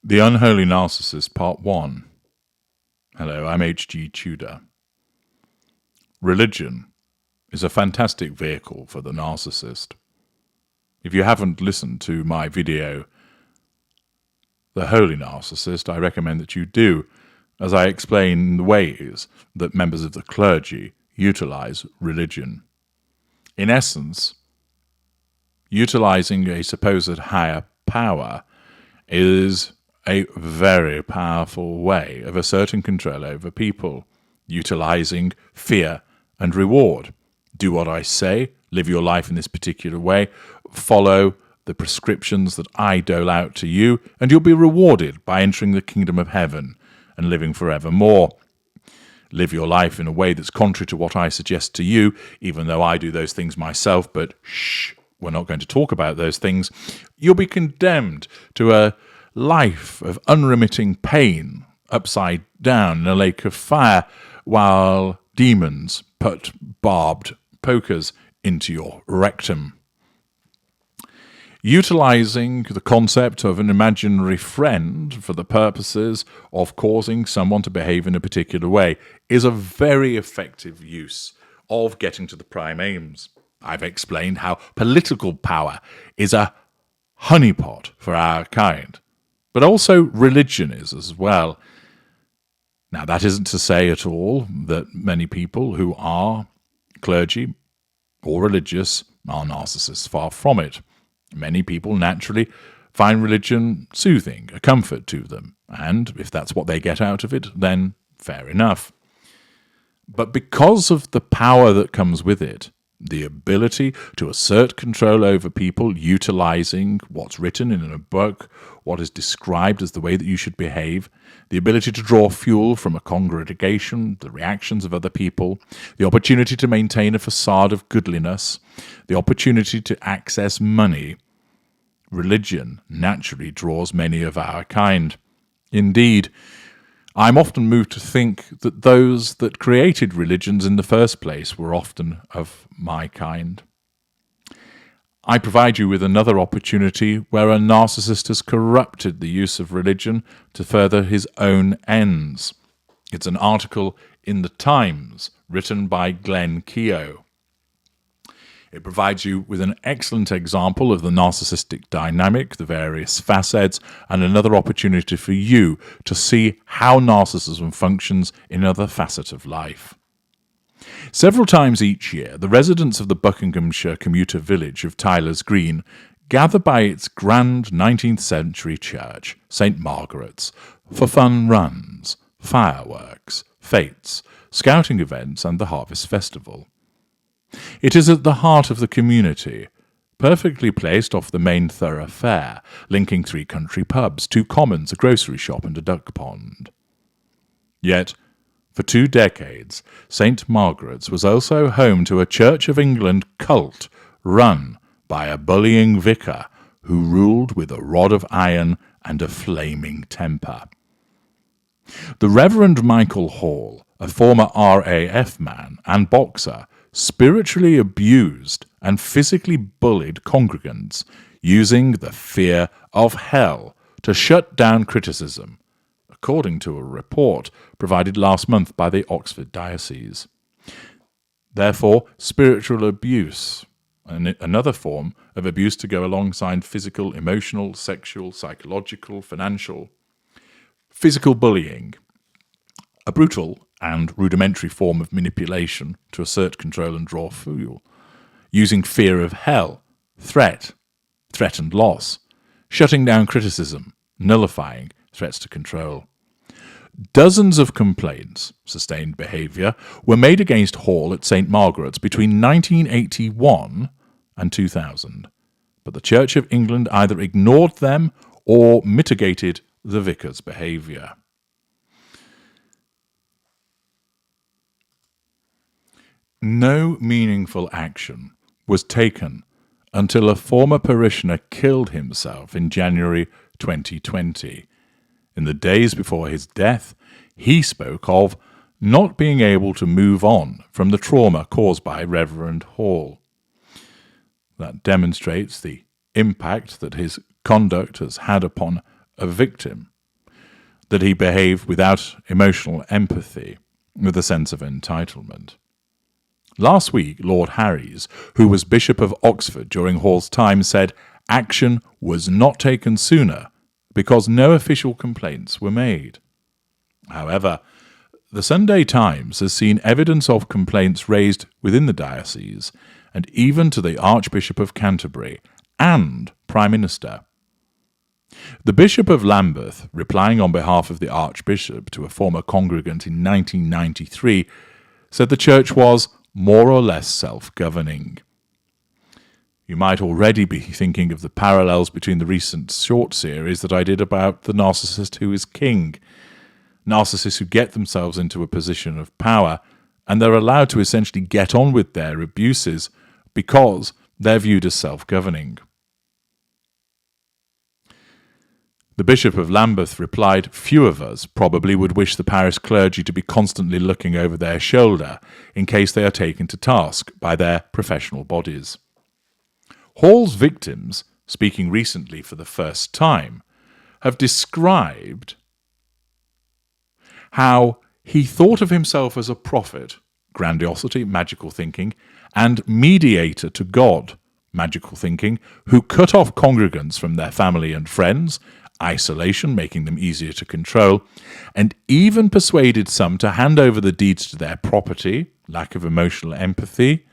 The Unholy Narcissist, Part 1. Hello, I'm H.G. Tudor. Religion is a fantastic vehicle for the narcissist. If you haven't listened to my video, The Holy Narcissist, I recommend that you do, as I explain the ways that members of the clergy utilize religion. In essence, utilizing a supposed higher power is a very powerful way of asserting control over people, utilizing fear and reward. Do what I say, live your life in this particular way, follow the prescriptions that I dole out to you, and you'll be rewarded by entering the kingdom of heaven and living forevermore. Live your life in a way that's contrary to what I suggest to you, even though I do those things myself, but shh, we're not going to talk about those things. You'll be condemned to a life of unremitting pain upside down in a lake of fire while demons put barbed pokers into your rectum. Utilizing the concept of an imaginary friend for the purposes of causing someone to behave in a particular way is a very effective use of getting to the prime aims. I've explained how political power is a honeypot for our kind, but also religion is as well. Now, that isn't to say at all that many people who are clergy or religious are narcissists. Far from it. Many people naturally find religion soothing, a comfort to them, and if that's what they get out of it, then fair enough. But because of the power that comes with it, the ability to assert control over people utilizing what's written in a book, what is described as the way that you should behave, the ability to draw fuel from a congregation, the reactions of other people, the opportunity to maintain a facade of goodliness, the opportunity to access money, religion naturally draws many of our kind. Indeed, I'm often moved to think that those that created religions in the first place were often of my kind. I provide you with another opportunity where a narcissist has corrupted the use of religion to further his own ends. It's an article in The Times written by Glenn Keogh. It provides you with an excellent example of the narcissistic dynamic, the various facets, and another opportunity for you to see how narcissism functions in other facets of life. Several times each year, the residents of the Buckinghamshire commuter village of Tyler's Green gather by its grand 19th century church, St. Margaret's, for fun runs, fireworks, fetes, scouting events, and the Harvest Festival. It is at the heart of the community, perfectly placed off the main thoroughfare, linking 3 country pubs, 2 commons, a grocery shop, and a duck pond. Yet, for 2 decades, St. Margaret's was also home to a Church of England cult run by a bullying vicar who ruled with a rod of iron and a flaming temper. The Reverend Michael Hall, a former RAF man and boxer, spiritually abused and physically bullied congregants using the fear of hell to shut down criticism, according to a report provided last month by the Oxford Diocese. Therefore, spiritual abuse, another form of abuse to go alongside physical, emotional, sexual, psychological, financial, physical bullying, a brutal and rudimentary form of manipulation to assert control and draw fuel, using fear of hell, threatened loss, shutting down criticism, nullifying threats to control. Dozens of complaints, sustained behaviour, were made against Hall at St. Margaret's between 1981 and 2000, but the Church of England either ignored them or mitigated the vicar's behaviour. No meaningful action was taken until a former parishioner killed himself in January 2020. In the days before his death, he spoke of not being able to move on from the trauma caused by Reverend Hall. That demonstrates the impact that his conduct has had upon a victim that he behaved without emotional empathy, with a sense of entitlement. Last week, Lord Harries, who was Bishop of Oxford during Hall's time, said action was not taken sooner because no official complaints were made. However, the Sunday Times has seen evidence of complaints raised within the diocese and even to the Archbishop of Canterbury and Prime Minister. The Bishop of Lambeth, replying on behalf of the Archbishop to a former congregant in 1993, said the church was more or less self-governing. You might already be thinking of the parallels between the recent short series that I did about the narcissist who is king. Narcissists who get themselves into a position of power, and they're allowed to essentially get on with their abuses because they're viewed as self-governing. The Bishop of Lambeth replied, "Few of us probably would wish the parish clergy to be constantly looking over their shoulder in case they are taken to task by their professional bodies." Hall's victims, speaking recently for the first time, have described how he thought of himself as a prophet, grandiosity, magical thinking, and mediator to God, magical thinking, who cut off congregants from their family and friends, isolation, making them easier to control, and even persuaded some to hand over the deeds to their property, lack of emotional empathy,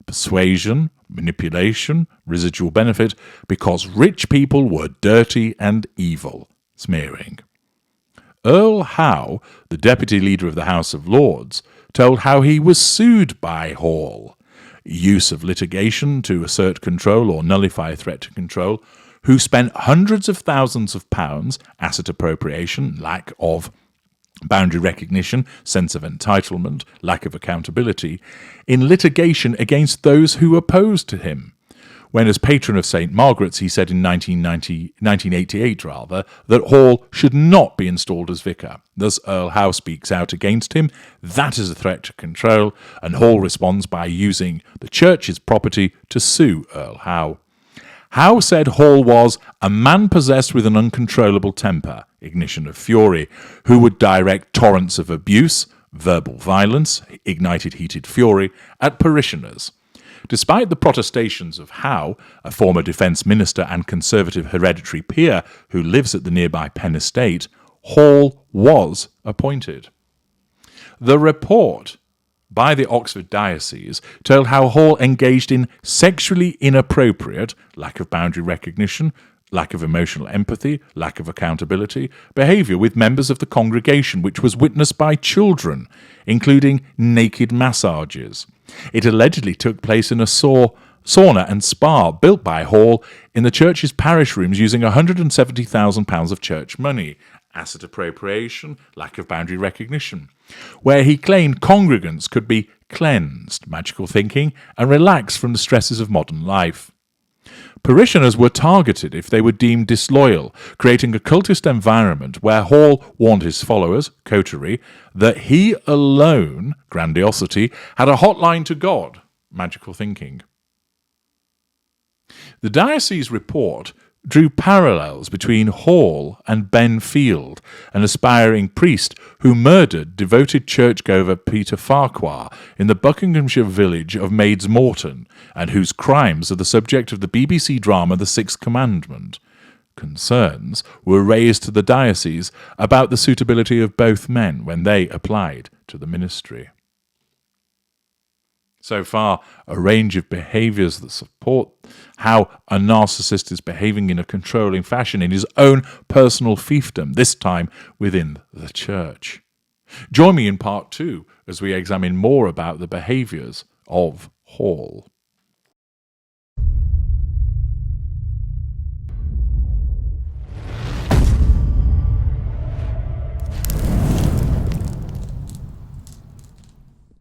persuasion, manipulation, residual benefit, because rich people were dirty and evil, smearing. Earl Howe, the deputy leader of the House of Lords, told how he was sued by Hall, use of litigation to assert control or nullify a threat to control, who spent hundreds of thousands of pounds, asset appropriation, lack of boundary recognition, sense of entitlement, lack of accountability, in litigation against those who opposed to him, when as patron of St. Margaret's he said in 1988 that Hall should not be installed as vicar. Thus Earl Howe speaks out against him. That is a threat to control, and Hall responds by using the church's property to sue Earl Howe. Howe said Hall was a man possessed with an uncontrollable temper, ignition of fury, who would direct torrents of abuse, verbal violence, ignited heated fury, at parishioners. Despite the protestations of Howe, a former defence minister and Conservative hereditary peer who lives at the nearby Penn Estate, Hall was appointed. The report by the Oxford Diocese told how Hall engaged in sexually inappropriate, lack of boundary recognition, lack of emotional empathy, lack of accountability, behaviour with members of the congregation, which was witnessed by children, including naked massages. It allegedly took place in a sauna and spa built by Hall in the church's parish rooms using £170,000 of church money, asset appropriation, lack of boundary recognition, where he claimed congregants could be cleansed, magical thinking, and relaxed from the stresses of modern life. Parishioners were targeted if they were deemed disloyal, creating a cultist environment where Hall warned his followers, coterie, that he alone, grandiosity, had a hotline to God, magical thinking. The diocese report drew parallels between Hall and Ben Field, an aspiring priest who murdered devoted churchgoer Peter Farquhar in the Buckinghamshire village of Maids Morton, and whose crimes are the subject of the BBC drama The Sixth Commandment. Concerns were raised to the diocese about the suitability of both men when they applied to the ministry. So far, a range of behaviours that support how a narcissist is behaving in a controlling fashion in his own personal fiefdom, this time within the church. Join me in part 2 as we examine more about the behaviours of Hall.